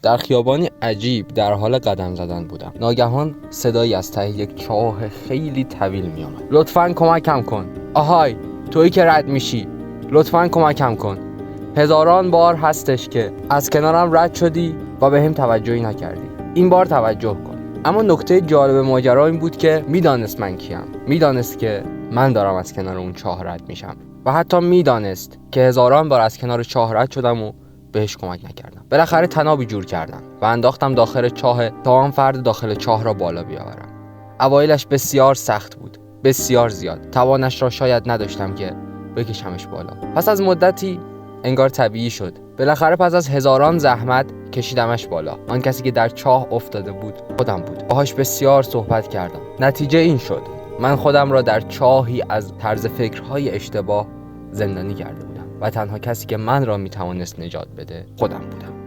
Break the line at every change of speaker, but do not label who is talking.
در خیابانی عجیب در حال قدم زدن بودم. ناگهان صدایی از ته یک چاه خیلی طویل می آمد. لطفاً کمکم کن. آهای، تویی که رد میشی، لطفاً کمکم کن. هزاران بار هستش که از کنارم رد شدی و به هم توجهی نکردی. این بار توجه کن. اما نکته جالب ماجرا این بود که میدانست من کیم. میدانست که من دارم از کنار اون چاه رد میشم و حتی میدانست که هزاران بار از کنار چاه رد شدم و بهش کمک نکردم. بالاخره تنابی جور کردم و انداختم داخل چاه تا آن فرد داخل چاه را بالا بیاورم. اوایلش بسیار سخت بود، بسیار زیاد. توانش را شاید نداشتم که بکشمش بالا. پس از مدتی انگار طبیعی شد. بالاخره پس از هزاران زحمت کشیدمش بالا. آن کسی که در چاه افتاده بود خودم بود. باهاش بسیار صحبت کردم. نتیجه این شد من خودم را در چاهی از طرز فکرهای اشتباه زندانی کرده بودم و تنها کسی که من را میتوانست نجات بده خودم بودم.